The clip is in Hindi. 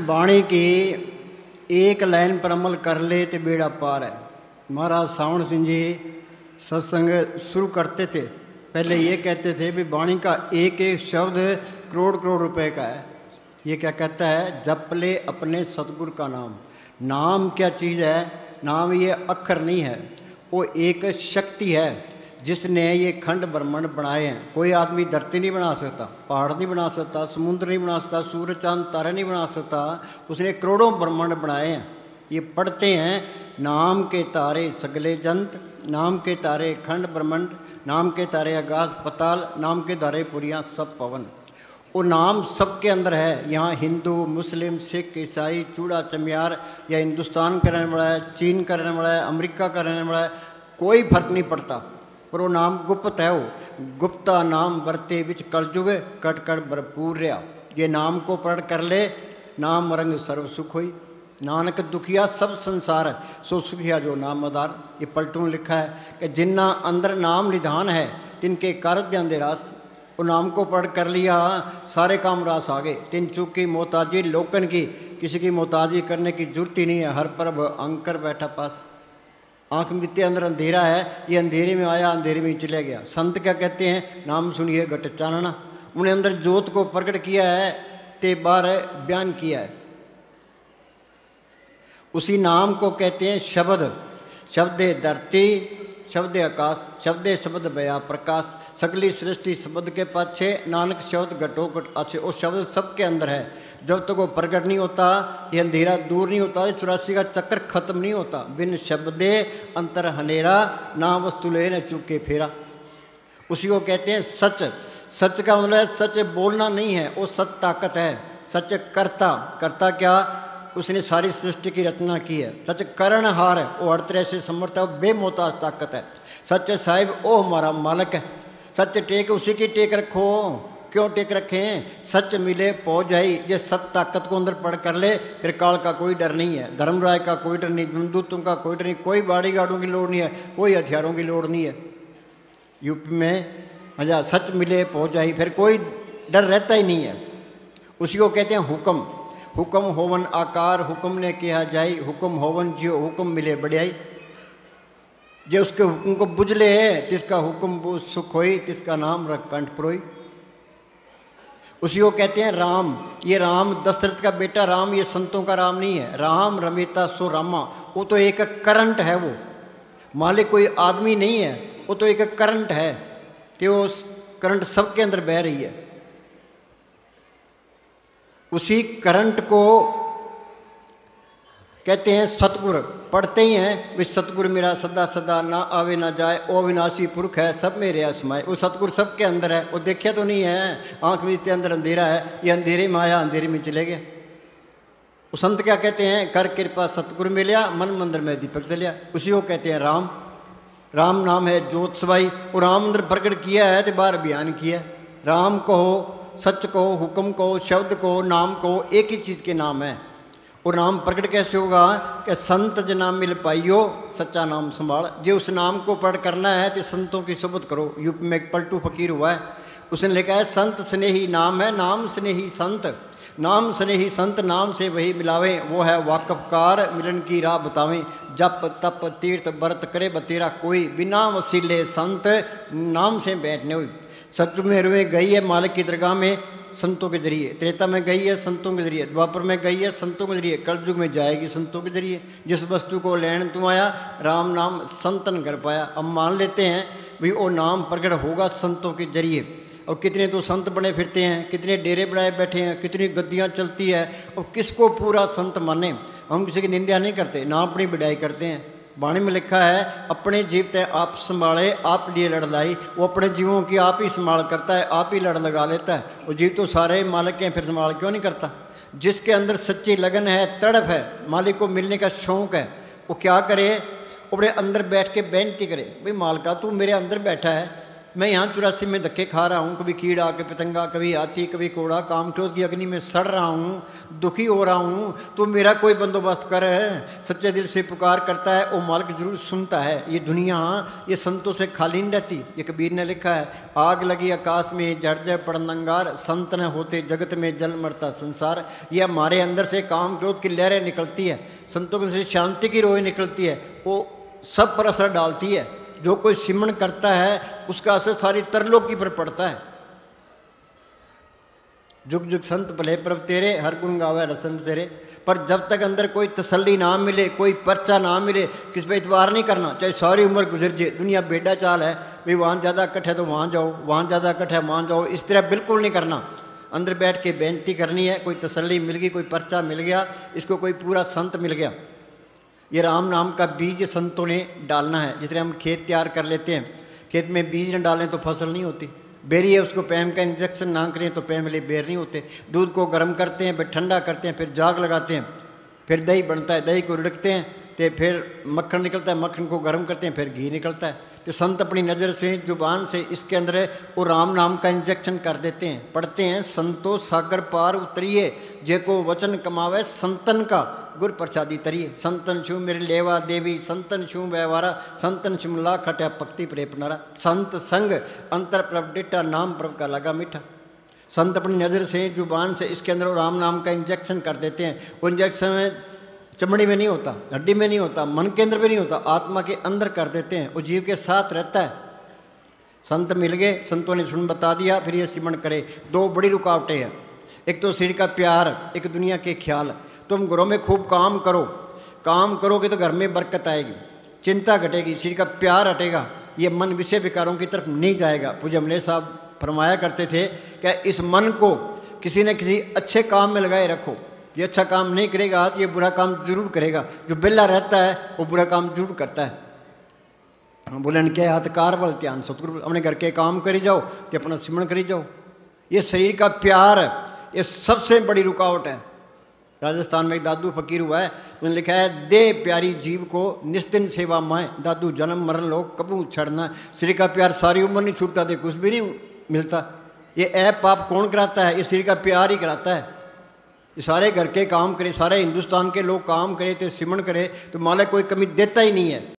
बाणी की एक लाइन पर अमल कर ले तो बेड़ा पार है। महाराज सावण सिंह जी सत्संग शुरू करते थे, पहले ये कहते थे भी बाणी का एक एक शब्द करोड़ करोड़ रुपए का है। ये क्या कहता है, जप ले अपने सतगुरु का नाम। नाम क्या चीज़ है? नाम ये अक्षर नहीं है, वो एक शक्ति है जिसने ये खंड ब्रह्मांड बनाए हैं। कोई आदमी धरती नहीं बना सकता, पहाड़ नहीं बना सकता, समुद्र नहीं बना सकता, सूरज चांद तारे नहीं बना सकता। उसने करोड़ों ब्रह्मांड बनाए हैं। ये पढ़ते हैं, नाम के तारे सगले जंत, नाम के तारे खंड ब्रह्मांड, नाम के तारे आकाश पताल, नाम के तारे पुरियाँ सब पवन। वो नाम सबके अंदर है। यहाँ हिंदू, मुस्लिम, सिख, ईसाई, चूड़ा चमियार, या हिंदुस्तान का रहने वाला है, चीन का रहने वाला है, अमेरिका का रहने वाला है, कोई फर्क नहीं पड़ता, पर वो नाम गुप्त है। वो गुप्ता नाम बरते बिच कलजुग, कट कट भरपूर रहा। ये नाम को पढ़ कर ले, नाम रंग सर्व सुख हुई। नानक दुखिया सब संसार, सो सुखिया जो नाम आधार। ये पलटू ने लिखा है कि जिन्ना अंदर नाम निधान है, तिनके कारज अंधे रास। वो नाम को पढ़ कर लिया, सारे काम रास आ गए। तिन चुक की मोहताजी लोकन की, किसी की मोहताजी करने की जरूरत ही नहीं है। हर परब अंकर बैठा पास। आँख बीते अंदर अंधेरा है, ये अंधेरे में आया, अंधेरे में चले गया। संत क्या कहते हैं, नाम सुनिए घट चानना। उन्हें अंदर ज्योत को प्रकट किया है, ते बार बयान किया है। उसी नाम को कहते हैं शब्द। शब्दे धरती, शब्दे आकाश, शब्दे शब्द बया प्रकाश। सगली सृष्टि शब्द के पाछे, नानक शब्द घटो घट अच्छे। वो शब्द सबके अंदर है। जब तक वो प्रकट नहीं होता, ये अंधेरा दूर नहीं होता, 84 का चक्कर खत्म नहीं होता। बिन शब्दे अंतर हनेरा, ना वस्तु ले न चुके फेरा। उसी को कहते हैं सच। सच का मतलब सच बोलना नहीं है, वो सच ताकत है। सच करता, करता क्या, उसने सारी सृष्टि की रचना की है। सच करणहार है, वो हर तरह से समर्थ है, वो बेमोहताज ताकत है। सच साहिब ओ हमारा मालिक है। सच टेक उसी की टेक रखो। क्यों टेक रखें? सच मिले पहुँच जाई। ये सत ताकत को अंदर पढ़ कर ले, फिर काल का कोई डर नहीं है, धर्मराय का कोई डर नहीं, बंदूकों का कोई डर नहीं, कोई बॉडी गार्डों की लोड़ नहीं है, कोई हथियारों की लोड़ नहीं है। यूपी में अच्छा सच मिले पहुँच जाई, फिर कोई डर रहता ही नहीं है। उसी को कहते हैं हुक्म। हुक्म होवन आकार, हुक्म ने किया जाई। हुक्म होवन जियो, हुक्म मिले बढ़ियाई। जो उसके हुक्म को बुझले है, तिसका हुक्म वो सुख होई, तिसका नाम रख कंठ पुरोई। उसी को कहते हैं राम। ये राम दशरथ का बेटा राम, ये संतों का राम नहीं है। राम रमेता सो रामा, वो तो एक करंट है। वो मालिक कोई आदमी नहीं है, वो तो एक करंट है। तो वो करंट सबके अंदर बह रही है। उसी करंट को कहते हैं सतगुर। पढ़ते ही हैं वे सतगुर मेरा सदा सदा, ना आवे ना जाए, ओ विनाशी पुरख है, सब मेरे असमाए। वो सतगुर सबके अंदर है, वो देखा तो नहीं है। आँख में इतने अंदर अंधेरा है, ये अंधेरे में आया, अंधेरे में चले गया। वो संत क्या कहते हैं, कर कृपा सतगुर मिलिया, मन मंदिर में दीपक जलिया। उसी को कहते हैं राम। राम नाम है जोत सवाई। वो राम अंदर प्रकट किया है तो बाहर बयान किया। राम कहो, सच कहो, हुक्म कहो, शब्द कहो, नाम कहो, एक ही चीज़ के नाम है। और नाम प्रकट कैसे होगा कि संत जना मिल पाइयो, सच्चा नाम संभाल। जो उस नाम को पढ़ करना है तो संतों की सोबत करो। यूपी में एक पलटू फकीर हुआ है, उसने लिखा है संत स्नेही नाम है, नाम स्नेही संत। नाम स्नेही संत, नाम से वही मिलावें, वो है वाकफकार, मिलन की राह बतावें। जप तप तीर्थ व्रत करे बतेरा कोई, बिना वसीले संत नाम से बैठने हुई। सतयुग में रुए गई है मालिक की दरगाह में संतों के जरिए। त्रेता में गई है संतों के जरिए। द्वापर में गई है संतों के जरिए। कलयुग में जाएगी संतों के जरिए। जिस वस्तु को लेने तुम आया, राम नाम संतन कर पाया। अब मान लेते हैं भाई वो नाम प्रकट होगा संतों के जरिए। और कितने तो संत बने फिरते हैं, कितने डेरे बनाए बैठे हैं, कितनी गद्दियाँ चलती है, और किसको पूरा संत माने। हम किसी की निंदा नहीं करते, ना अपनी बढ़ाई करते हैं। वाणी में लिखा है अपने जीव तय आप संभाले, आप लिए लड़ लाई। वो अपने जीवों की आप ही संभाल करता है, आप ही लड़ लगा लेता है। वो जीव तो सारे मालिक के हैं, फिर संभाल क्यों नहीं करता? जिसके अंदर सच्ची लगन है, तड़प है, मालिक को मिलने का शौक़ है, वो क्या करे? अपने अंदर बैठ के बेनती करे, भाई मालिका तू मेरे अंदर बैठा है, मैं यहाँ 84 में धक्के खा रहा हूँ, कभी कीड़ा, कभी पतंगा, कभी हाथी, कभी कोड़ा, काम क्रोध की अग्नि में सड़ रहा हूँ, दुखी हो रहा हूँ, तो मेरा कोई बंदोबस्त कर है। सच्चे दिल से पुकार करता है, वो मालिक जरूर सुनता है। ये दुनिया ये संतों से खाली नहीं रहती। ये कबीर ने लिखा है, आग लगी आकाश में जड़ पड़न अंगार, संत न होते जगत में जल मरता संसार। ये हमारे अंदर से काम क्रोध की लहरें निकलती है, संतों के से शांति की रोए निकलती है, वो सब पर असर डालती है। जो कोई सिमरन करता है उसका असर सारी तरलोकी पर पड़ता है। जुग जुग संत भले प्रभ तेरे, हर गुण गावे रसन तेरे। पर जब तक अंदर कोई तसल्ली ना मिले, कोई पर्चा ना मिले, किस पे इतबार नहीं करना। चाहे सारी उम्र गुजर जाए, दुनिया बेड़ा चाल है, भाई वहाँ ज़्यादा इकट्ठ है तो वहाँ जाओ, वहाँ ज़्यादा इकट्ठ है वहाँ जाओ, इस तरह बिल्कुल नहीं करना। अंदर बैठ के बेनती करनी है। कोई तसल्ली मिल गई, कोई पर्चा मिल गया, इसको कोई पूरा संत मिल गया, ये राम नाम का बीज संतों ने डालना है। जिस तरह हम खेत तैयार कर लेते हैं, खेत में बीज न डालें तो फसल नहीं होती। बेरी है, उसको पैम का इंजेक्शन ना करें तो पैम वाले बेर नहीं होते। दूध को गर्म करते हैं, फिर ठंडा करते हैं, फिर जाग लगाते हैं, फिर दही बनता है, दही को रिड़कते हैं, तो फिर मक्खन निकलता है, मक्खन को गर्म करते हैं, फिर घी निकलता है। तो संत अपनी नज़र से, जुबान से इसके अंदर वो राम नाम का इंजेक्शन कर देते हैं। पढ़ते हैं, संतो सागर पार उतरिए, जे को वचन कमावे संतन का गुर प्रसादी तरिए। संतन छू मेरे लेवा देवी, संतन छू व्यवहारा, संतन शिमला खट्या पक्ति प्रेपनारा। संत संग अंतर प्रभ डिठा, नाम प्रभ का लगा मीठा। संत अपनी नज़र से, जुबान से इसके अंदर राम नाम का इंजेक्शन कर देते हैं। वो इंजेक्शन में चमड़ी में नहीं होता, हड्डी में नहीं होता, मन के अंदर भी नहीं होता, आत्मा के अंदर कर देते हैं। वो जीव के साथ रहता है। संत मिल गए, संतों ने सुन बता दिया, फिर ये सिमरन करे। दो बड़ी रुकावटें हैं, एक तो शरीर का प्यार, एक दुनिया के ख्याल। तुम घरों में खूब काम करो, काम करोगे तो घर में बरकत आएगी, चिंता घटेगी, शरीर का प्यार हटेगा, ये मन विषय विकारों की तरफ नहीं जाएगा। पूज्य अमलेश साहब फरमाया करते थे कि इस मन को किसी न किसी अच्छे काम में लगाए रखो। ये अच्छा काम नहीं करेगा तो ये बुरा काम जरूर करेगा। जो बेला रहता है वो बुरा काम जरूर करता है। बोले क्या हाथ कार बल ध्यान सतगुरु, अपने घर के काम करी जाओ तो अपना सिमरन करी जाओ। ये शरीर का प्यार, ये सबसे बड़ी रुकावट है। राजस्थान में एक दादू फकीर हुआ है, उन्होंने लिखा है, दे प्यारी जीव को निस्दिन सेवा माए, दादू जन्म मरण लोग कबू छड़ना। शरीर का प्यार सारी उम्र नहीं छूटता, दे कुछ भी नहीं मिलता। ये ऐप पाप कौन कराता है? ये शरीर का प्यार ही कराता है। ये सारे घर के काम करे, सारे हिंदुस्तान के लोग काम करे तो सिमरन करे तो मालिक कोई कमी देता ही नहीं है।